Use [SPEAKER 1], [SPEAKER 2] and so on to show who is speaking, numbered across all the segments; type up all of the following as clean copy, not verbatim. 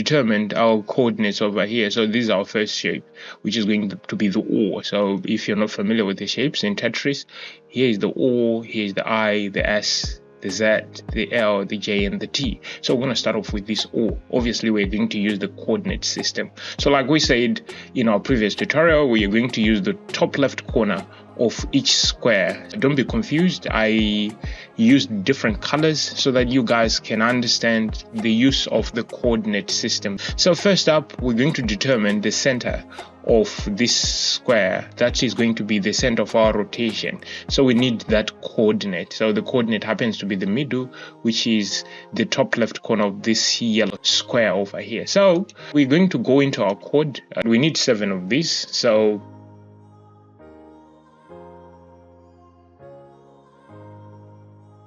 [SPEAKER 1] determined our coordinates over here. So this is our first shape, which is going to be the O. So if you're not familiar with the shapes in Tetris, here is the O, here is the I, the S, the Z, the L, the J, and the T. So we're going to start off with this O. Obviously, we're going to use the coordinate system. So like we said in our previous tutorial, we are going to use the top left corner of each square. Don't be confused. I used different colors so that you guys can understand the use of the coordinate system. So first up, we're going to determine the center of this square. That is going to be the center of our rotation. So we need that coordinate. So the coordinate happens to be the middle, which is the top left corner of this yellow square over here. So we're going to go into our code. We need 7 of these.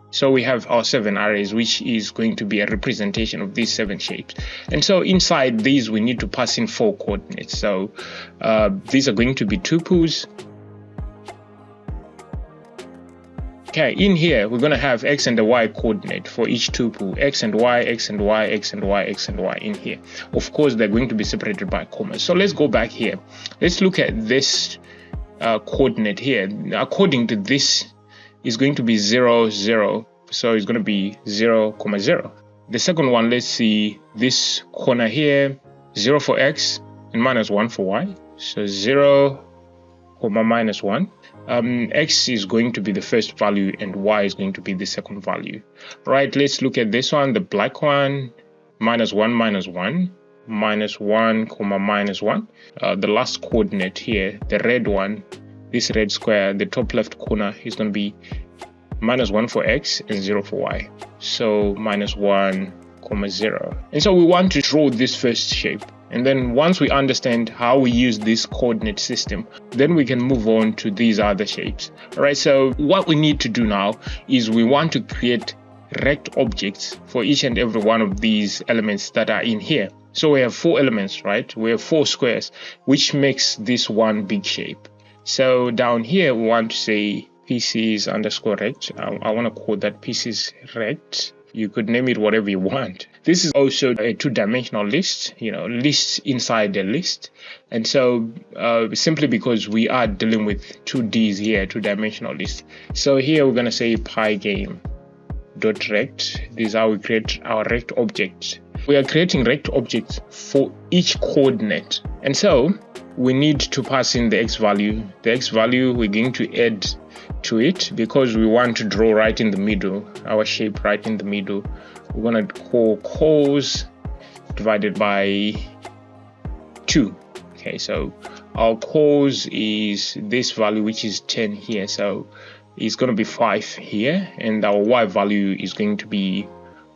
[SPEAKER 1] So we have our 7 arrays, which is going to be a representation of these 7 shapes. And so inside these, we need to pass in 4 coordinates. So these are going to be tuples. Okay, in here, we're going to have X and the Y coordinate for each tuple. X and Y, X and Y, X and Y, X and Y in here. Of course, they're going to be separated by commas. So let's go back here. Let's look at this coordinate here. According to this, is going to be 0, 0. So it's going to be 0, 0. The second one, let's see this corner here, 0 for X and -1 for Y. So 0, -1. X is going to be the first value and Y is going to be the second value. Right, let's look at this one, the black one, -1, -1. -1, -1. The last coordinate here, the red one, this red square, the top left corner is going to be -1 for X and 0 for Y. So -1, 0. And so we want to draw this first shape. And then once we understand how we use this coordinate system, then we can move on to these other shapes. All right, so what we need to do now is we want to create rect objects for each and every one of these elements that are in here. So we have 4 elements, right? We have 4 squares, which makes this one big shape. So down here, we want to say pieces underscore rect. I want to call that pieces rect. You could name it whatever you want. This is also a 2-dimensional list, lists inside a list. And so simply because we are dealing with 2Ds here, 2-dimensional list. So here we're going to say Pygame.rect. This is how we create our rect object. We are creating rect objects for each coordinate. And so we need to pass in the X value. The X value we're going to add to it because we want to draw right in the middle, our shape right in the middle. We're going to call cos divided by 2. Okay, so our cos is this value, which is 10 here. So it's going to be 5 here, and our Y value is going to be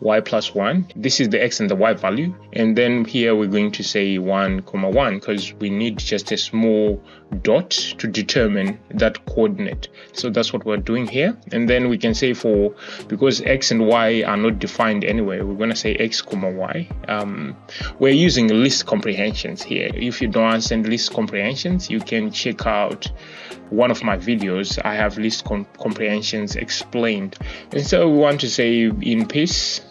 [SPEAKER 1] Y plus 1. This is the X and the Y value. And then here we're going to say 1, 1 because we need just a small dot to determine that coordinate. So that's what we're doing here. And then we can say because X and Y are not defined anyway, we're going to say X, Y. We're using list comprehensions here. If you don't understand list comprehensions, you can check out one of my videos. I have list comprehensions explained. And so we want to say in piece,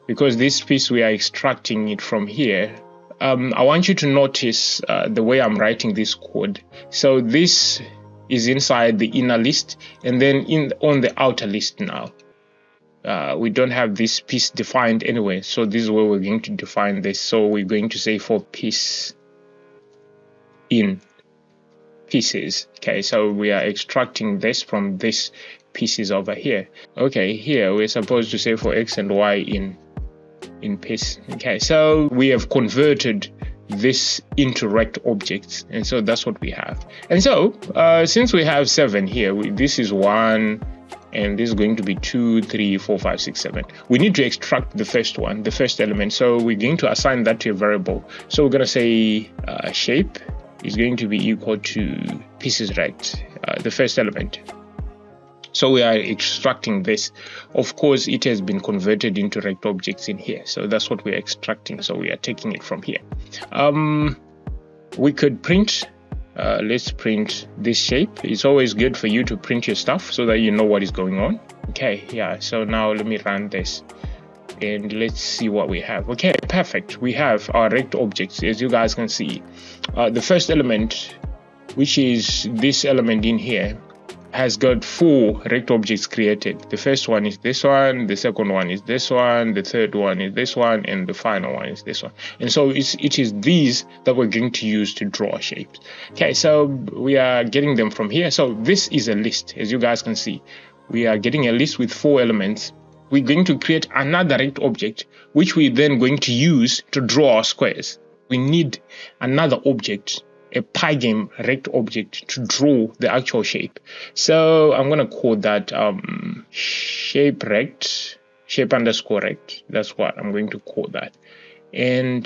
[SPEAKER 1] because this piece we are extracting it from here. I want you to notice the way I'm writing this code. So this is inside the inner list, and then on the outer list now. We don't have this piece defined anyway, so this is where we're going to define this. So we're going to say for piece in pieces. Okay, so we are extracting this from this pieces over here. Okay, here we're supposed to say for X and Y in piece. Okay, so we have converted this into rect objects, and so that's what we have. And so since we have 7 here, this is 1 and this is going to be 2, 3, 4, 5, 6, 7. We need to extract the first one, the first element. So we're going to assign that to a variable. So we're going to say shape is going to be equal to pieces rect, the first element. So we are extracting this. Of course, it has been converted into rect objects in here. So that's what we're extracting. So we are taking it from here. We could print. Let's print this shape. It's always good for you to print your stuff so that you know what is going on. Okay, yeah. So now let me run this. and let's see what we have. Okay, perfect. We have our rect objects, as you guys can see. The first element, which is this element in here, has got 4 rect objects created. The first one is this one, the second one is this one, the third one is this one, and the final one is this one. And so it is these that we're going to use to draw shapes. Okay, so we are getting them from here. So this is a list, as you guys can see. We are getting a list with 4 elements. We're going to create another rect object, which we're then going to use to draw our squares. We need another object, a Pygame rect object, to draw the actual shape. So I'm going to call that shape rect, shape underscore rect. That's what I'm going to call that. And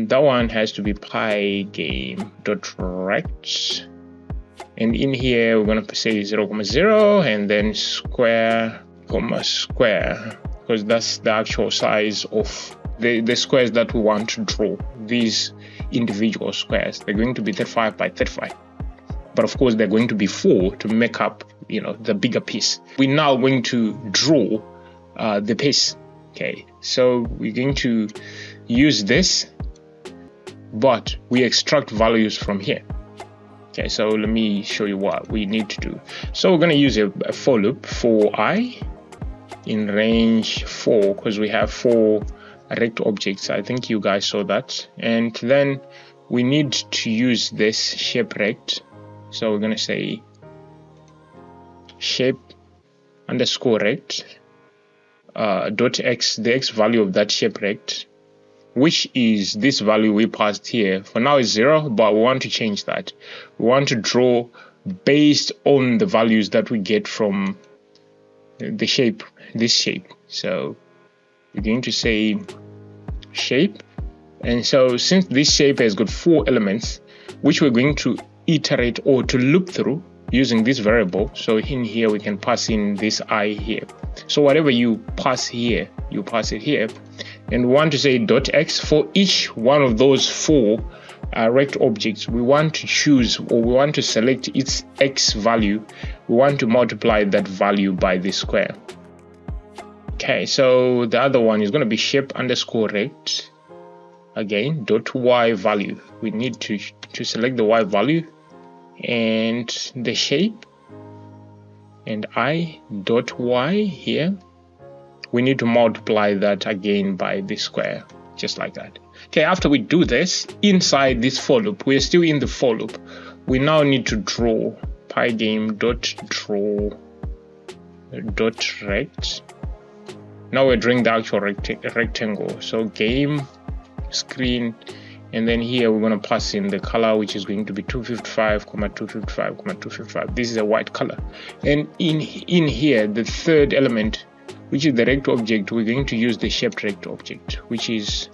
[SPEAKER 1] that one has to be Pygame.rect. And in here, we're going to say 0,0 and then square, comma square, because that's the actual size of the squares that we want to draw. These individual squares, they're going to be 35 by 35, but of course they're going to be 4 to make up, the bigger piece. We're now going to draw the piece. Okay, so we're going to use this, but we extract values from here. Okay, so let me show you what we need to do. So we're going to use a for loop for I in range 4, because we have 4 rect objects. I think you guys saw that. And then we need to use this shape rect. So we're going to say shape underscore rect dot x, the x value of that shape rect, which is this value we passed here. For now it's 0, but we want to change that. We want to draw based on the values that we get from the shape, this shape. So we're going to say shape, and so since this shape has got 4 elements, which we're going to iterate or to loop through using this variable. So in here we can pass in this I here. So whatever you pass here, you pass it here, and we want to say dot x for each one of those 4 rect objects. We want to choose, or we want to select its x value. We want to multiply that value by the square. Okay, so the other one is going to be shape underscore rect, again dot y value. We need to select the y value and the shape, and I dot y here. We need to multiply that again by the square, just like that. Okay, after we do this, inside this for loop, we're still in the for loop. We now need to draw Pygame.draw.rect. Now we're drawing the actual rectangle. So game, screen, and then here we're going to pass in the color, which is going to be 255, 255, 255. This is a white color. And in here, the third element, which is the rect object, we're going to use the shape rect object, which is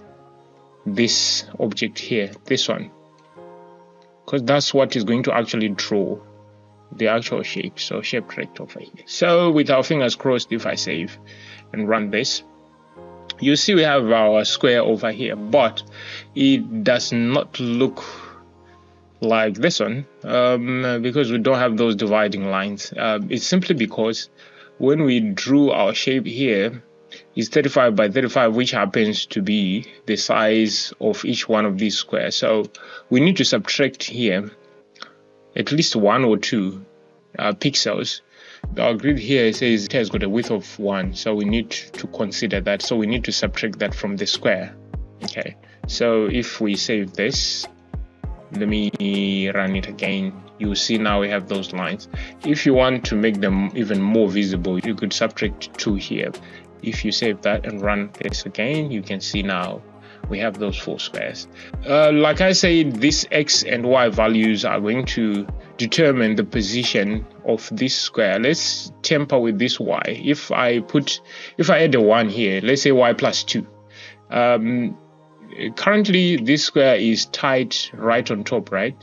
[SPEAKER 1] this object here, this one, because that's what is going to actually draw the actual shape. So shape rect over here. So with our fingers crossed, if I save and run this, you see we have our square over here, but it does not look like this one because we don't have those dividing lines. It's simply because when we drew our shape here, it's 35 by 35, which happens to be the size of each one of these squares. So we need to subtract here at least 1 or 2 pixels. Our grid here says it has got a width of 1, so we need to consider that. So we need to subtract that from the square. Okay, so if we save this, let me run it again. You see now we have those lines. If you want to make them even more visible, you could subtract 2 here. If you save that and run this again, you can see now we have those 4 squares. Like I said, these x and y values are going to determine the position of this square. Let's tamper with this y. If I add a 1 here, let's say y plus 2. Currently this square is tied right on top, right?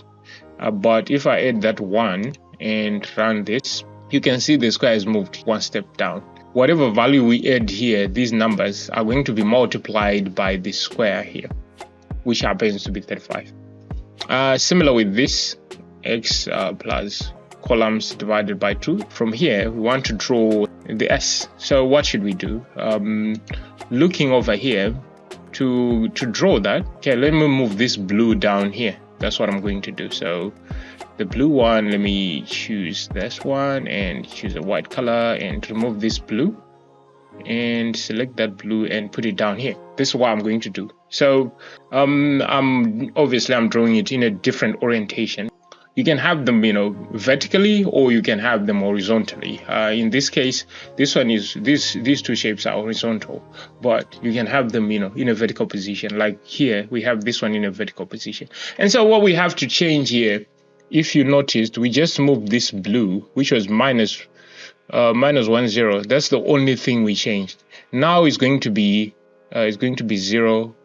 [SPEAKER 1] But if I add that 1 and run this, you can see the square has moved 1 step down. Whatever value we add here, these numbers are going to be multiplied by the square here, which happens to be 35. Similar with this, x plus columns divided by 2. From here, we want to draw the s. So what should we do? looking over here to draw that. Okay, let me move this blue down here. That's what I'm going to do. So the blue one, let me choose this one and choose a white color and remove this blue and select that blue and put it down here. This is what I'm going to do. So I'm drawing it in a different orientation. You can have them, vertically, or you can have them horizontally. In this case, these two shapes are horizontal, but you can have them, in a vertical position. Like here, we have this one in a vertical position. And so what we have to change here, if you noticed, we just moved this blue, which was minus 1 0. That's the only thing we changed. Now it's going to be 0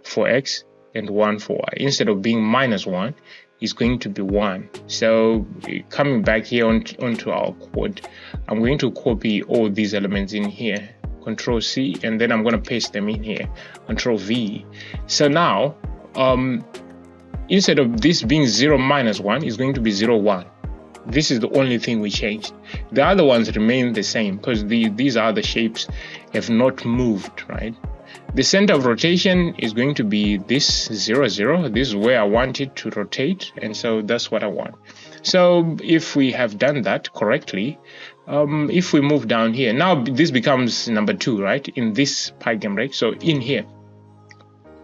[SPEAKER 1] for x and 1 for y. Instead of being -1, it's going to be 1. So coming back here onto our code, I'm going to copy all these elements in here, Control C, and then I'm going to paste them in here, Control V. So now instead of this being 0 -1, it's going to be 0 1. This is the only thing we changed. The other ones remain the same because these other shapes have not moved, right? The center of rotation is going to be this 0 0. This is where I want it to rotate, and so that's what I want. So if we have done that correctly, if we move down here, now this becomes number 2, right? In this Pygame, right? So in here,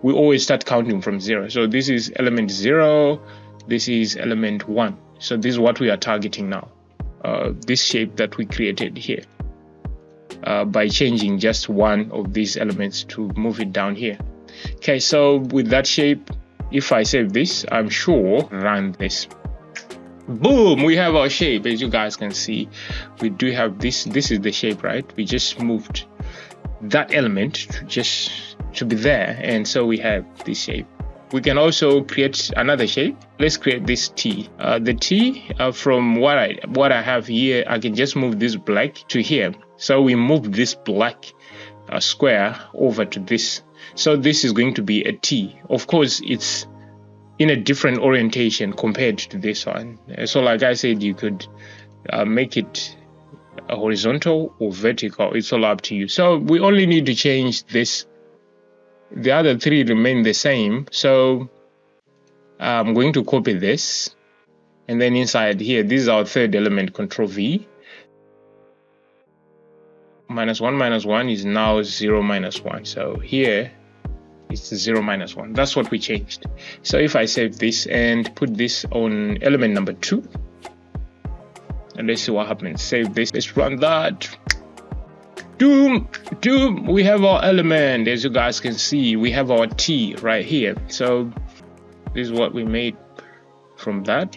[SPEAKER 1] we always start counting from 0. So this is element 0, this is element 1. So this is what we are targeting now, this shape that we created here, by changing just one of these elements to move it down here. Okay, so with that shape, if I save this, I'm sure, run this. Boom, we have our shape. As you guys can see, we do have this. This is the shape, right? We just moved that element to be there, and so we have this shape. We can also create another shape. Let's create this T. The T, from what I have here, I can just move this black to here. So we move this black square over to this. So this is going to be a T. Of course, it's in a different orientation compared to this one. So like I said, you could make it horizontal or vertical. It's all up to you. So we only need to change this. The other 3 remain the same, so I'm going to copy this, and then inside here, this is our third element, Control V. -1 -1 is now 0 -1, so here it's 0 -1. That's what we changed. So if I save this and put this on element number 2, and let's see what happens. Save this, let's run that. Doom, we have our element. As you guys can see, we have our T right here. So this is what we made from that,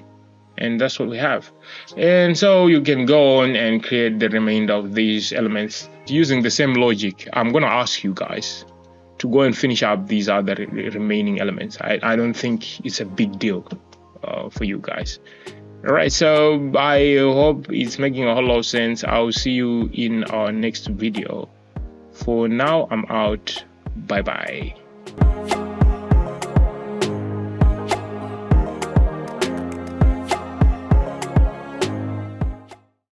[SPEAKER 1] and that's what we have. And so you can go on and create the remainder of these elements using the same logic. I'm going to ask you guys to go and finish up these other remaining elements. I don't think it's a big deal for you guys. All right, so I hope it's making a whole lot of sense. I'll see you in our next video. For now, I'm out. Bye bye.